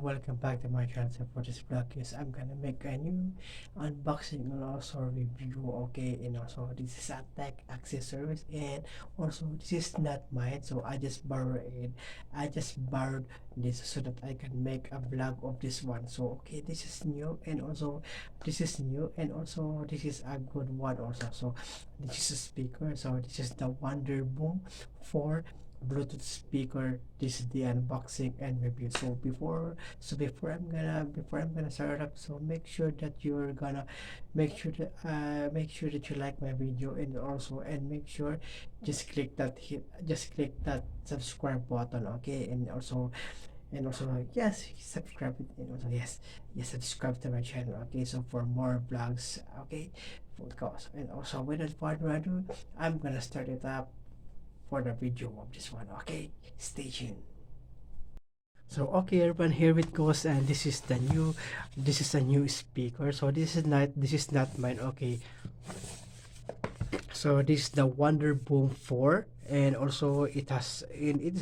welcome back to my channel. So for this vlog is I'm gonna make a new unboxing and also review, okay? And also this is a tech accessories, and also this is not mine, so I just borrowed it. I just borrowed this so that I can make a vlog of this one. So okay, this is new, and also this is new, and also this is a good one also. So this is a speaker, so this is the Wonderboom 4 Bluetooth speaker. This is the unboxing and review. So before I'm gonna start up, so make sure that you're gonna make sure that you like my video, and also and make sure just click that subscribe button, okay? And also yes, subscribe it, and also yes, subscribe to my channel, okay? So for more vlogs, okay? Of course. And also without further ado, I'm gonna start it up for the video of this one, okay? Stay tuned. So okay everyone, here it goes, and this is a new speaker. So this is not mine, okay? So this is the Wonderboom 4, and also it's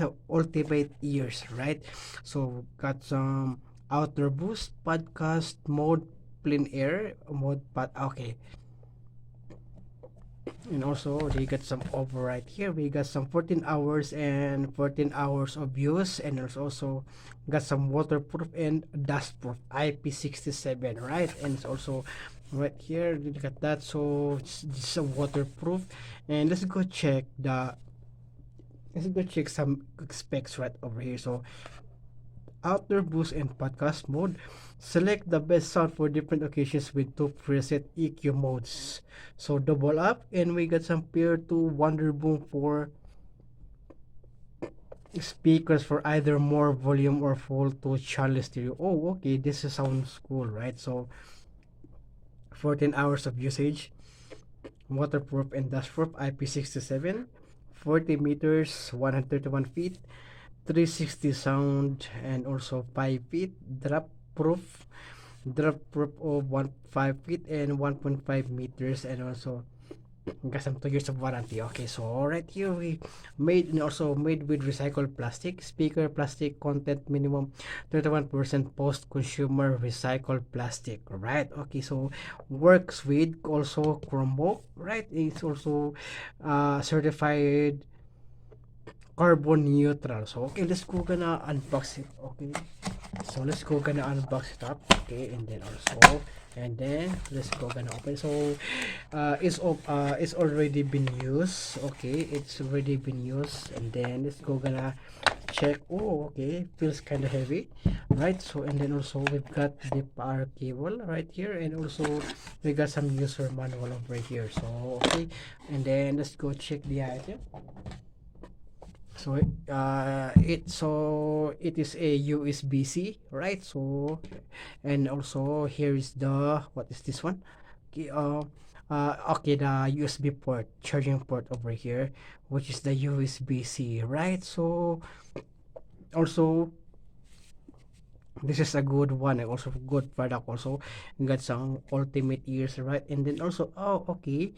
a ultimate ears, right? So got some outer boost, podcast mode, plein air mode, but okay. And also they got some override here. We got some 14 hours and 14 hours of use, and there's also got some waterproof and dustproof IP67, right? And it's also right here, you got that. So it's a waterproof. And let's go check some specs right over here. So outer boost and podcast mode. Select the best sound for different occasions with two preset EQ modes. So double up, and we got some pair to Wonderboom for speakers for either more volume or full to channel stereo. Oh, okay, this is sounds cool, right? So 14 hours of usage, waterproof and dustproof, IP67, 40 meters, 131 feet, 360 sound, and also 5 feet drop proof of 1 5 feet and 1.5 meters, and also got some 2 years of warranty. Okay, so right here we made with recycled plastic. Speaker plastic content minimum 31% post consumer recycled plastic, right? Okay, so works with also Chromebook, right? It's also certified carbon neutral. So okay, let's go gonna unbox it. Okay, so let's go gonna unbox it up. Okay, and then let's go gonna open. So it's already been used. Okay, it's already been used. And then let's go gonna check. Oh, okay, feels kind of heavy, right? So and then also we've got the power cable right here, and also we got some user manual over here. So okay, and then let's go check the item. So it is a USB-C, right? So and also here is the, what is this one? Okay, okay, the USB port, charging port over here, which is the USB-C, right? So also this is a good one, and also good product. Also got some ultimate ears, right? And then also, oh, okay,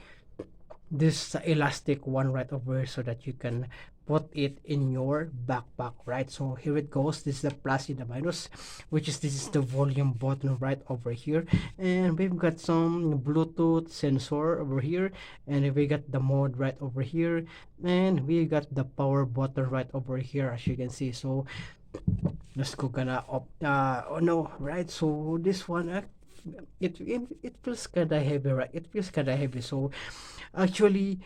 this elastic one right over here, so that you can put it in your backpack, right? So here it goes. This is the plus and the minus, which is this is the volume button right over here, and we've got some Bluetooth sensor over here, and we got the mode right over here, and we got the power button right over here, as you can see. So let's go gonna oh no, right? So this one it feels kind of heavy, right? It feels kind of heavy. So actually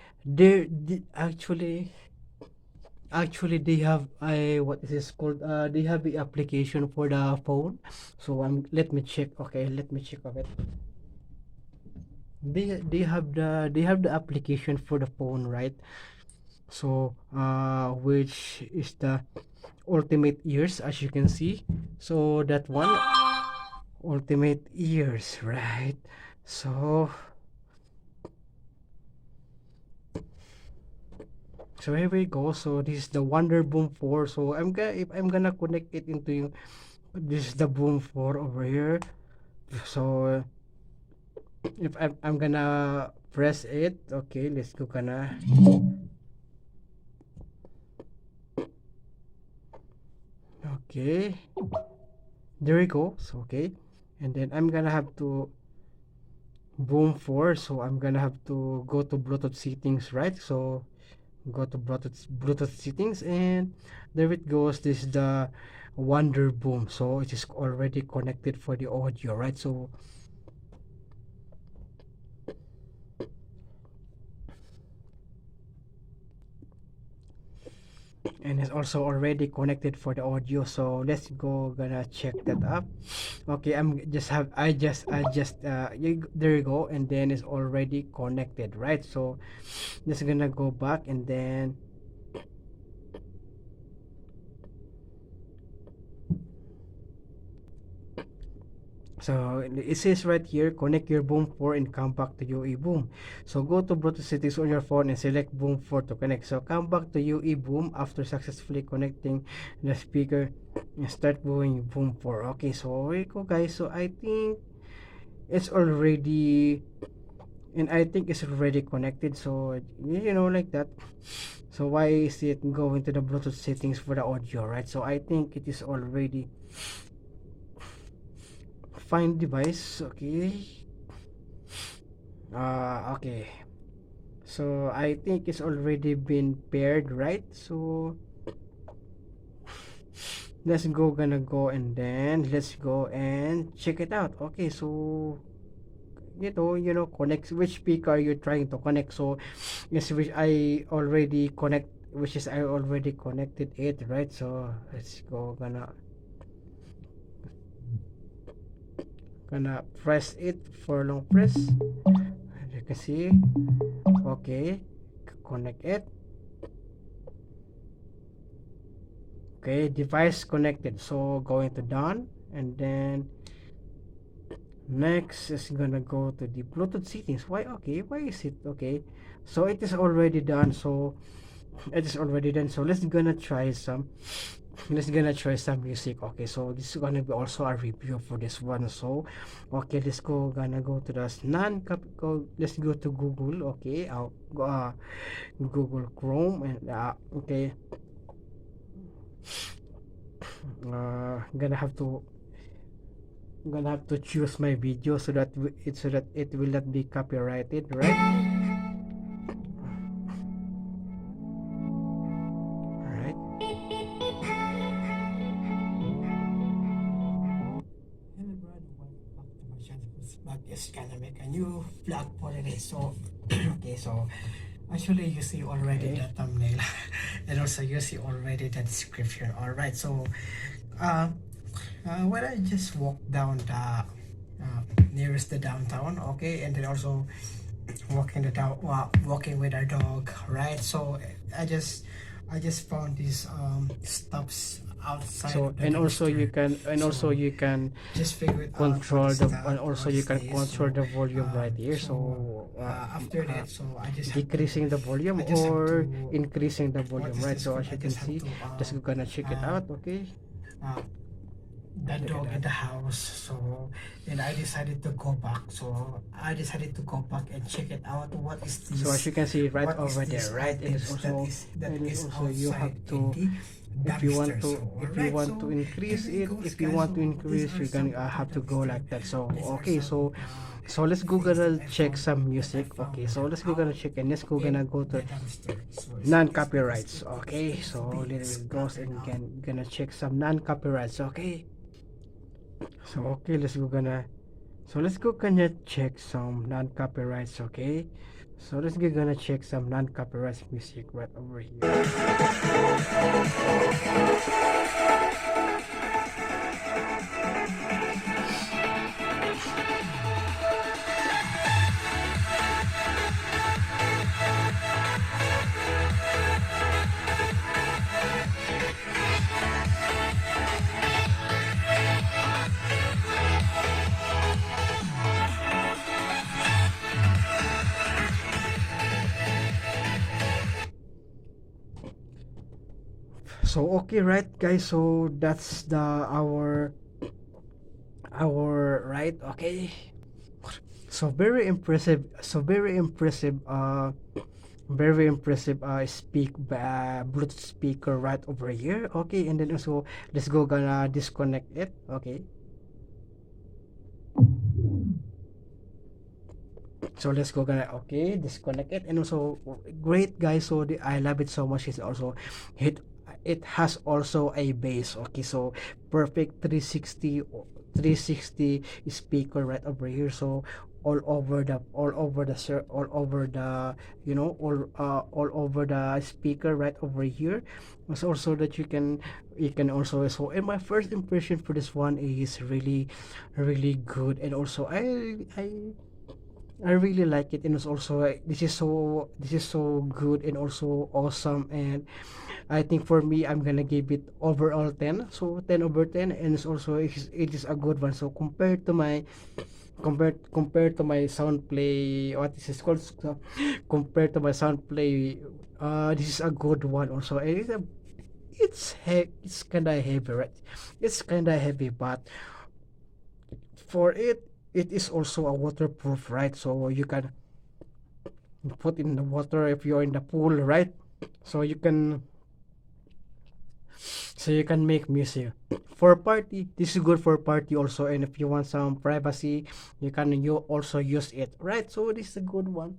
actually they have a, what is this called, they have the application for the phone. So let me check. Okay, let me check of it. They have the application for the phone, right? So which is the ultimate ears, as you can see. So that one, ultimate ears, right? So here we go. So this is the Wonderboom 4. So if I'm gonna connect it into you, this is the Boom 4 over here. So if I'm gonna press it, okay, let's go gonna, okay, There we go. So okay, and then I'm gonna have to boom 4, so I'm gonna have to go to Bluetooth settings, right? So go to Bluetooth settings, and there it goes. This is the Wonderboom, so it is already connected for the audio, right? So and it's also already connected for the audio, so let's go gonna check that up. Okay, there you go, and then it's already connected, right? So just gonna go back, and then so it says right here, connect your boom 4 and come back to UE boom. So go to Bluetooth settings on your phone and select boom 4 to connect. So come back to UE boom after successfully connecting the speaker and start booming boom 4. Okay, so here you go guys. So I think it's already, and I think it's already connected. So you know, like that. So why is it going to the Bluetooth settings for the audio, right? So I think it is already find device. Okay, okay, so I think it's already been paired, right? So let's go gonna go, and then let's go and check it out. Okay, so connect which speaker you're trying to connect. So yes, which I already connected it, right? So let's go gonna press it for long press, as you can see. Okay, connect it. Okay, device connected, so going to done, and then next is gonna go to the Bluetooth settings. Why is it okay? So it is already done, so let's gonna try some music. Okay, so this is gonna be also a review for this one. So okay, gonna go to the let's go to Google. Okay, I'll go Google Chrome, and okay, gonna have to choose my video so that it will not be copyrighted, right? All right. Hello everyone, welcome back to my channel. This vlog is gonna make a new vlog for today. So okay, so actually you see already the thumbnail and also you see already the description. All right, so when I just walk down the nearest the downtown, okay, and then also walking with our dog, right? So I just found these stops outside. So and also you can just figure control the and also you can control the volume right here. So after that, so I just decreasing the volume or increasing the volume, right? So as you can see, just gonna check it out. Okay, the dog in the house. So and I decided to go back, and check it out. What is this? So as you can see right over there, right? It is also you have to, if you want to increase it, if you want to increase, you're gonna have to go like that. So okay, so let's go gonna check some music. Okay, so let's go gonna check, and let's go gonna go to non-copyrights. Okay, so let's go and gonna check some non-copyrights. Okay, so okay, let's go gonna check some non-copyrights. Okay, so let's go gonna check some non-copyrights music right over here. So okay, right guys, so that's the our right. Okay, so very impressive Bluetooth speaker right over here. Okay, and then also let's go gonna disconnect it. Okay, So let's go gonna okay disconnect it. And also great guys, so I love it so much. It's also it it has also a bass. Okay, so perfect 360 speaker right over here. So all over the all over the speaker right over here. It's also that you can also, so and my first impression for this one is really good. And also I really like it. And it's also this is so good and also awesome. And I think for me I'm gonna give it overall 10, so 10 over 10. And it is a good one. So compared to my sound play, what is this called, so, compared to my sound play, this is a good one also. And it's kind of heavy, right? It's kind of heavy, but for it is also a waterproof, right? So you can put in the water if you're in the pool, right? So you can make music for party. This is good for party also. And if you want some privacy, you also use it, right? So this is a good one.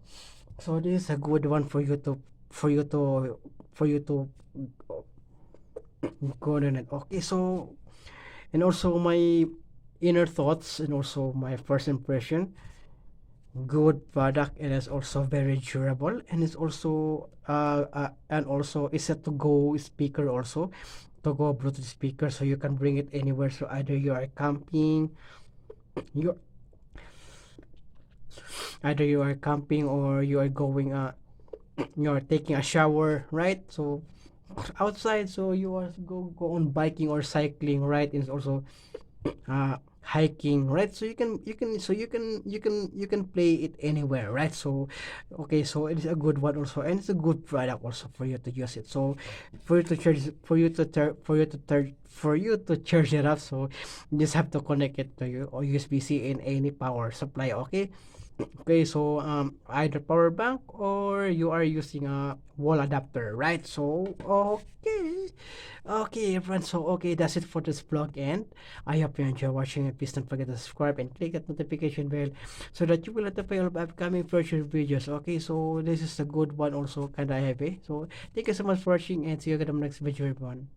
So this is a good one for you to for you to go on it. Okay, so and also my inner thoughts and also my first impression, good product. And it's also very durable. And it's also and also it's a to go speaker also, to go Bluetooth speaker, so you can bring it anywhere. So either you are camping, you or you are going you are taking a shower, right? So outside, so you are go on biking or cycling, right? And it's also hiking, right? So you can play it anywhere, right? So okay, so it is a good one also. And it's a good product also for you to use it. So for you to charge for you to charge it up, so you just have to connect it to your or USB-C in any power supply. Okay. Okay, so either power bank or you are using a wall adapter, right? So okay, everyone. So okay, that's it for this vlog, and I hope you enjoy watching it. Please don't forget to subscribe and click that notification bell so that you will notify all of upcoming future videos. Okay, so this is a good one, also kinda heavy. So thank you so much for watching, and see you again in the next video, everyone.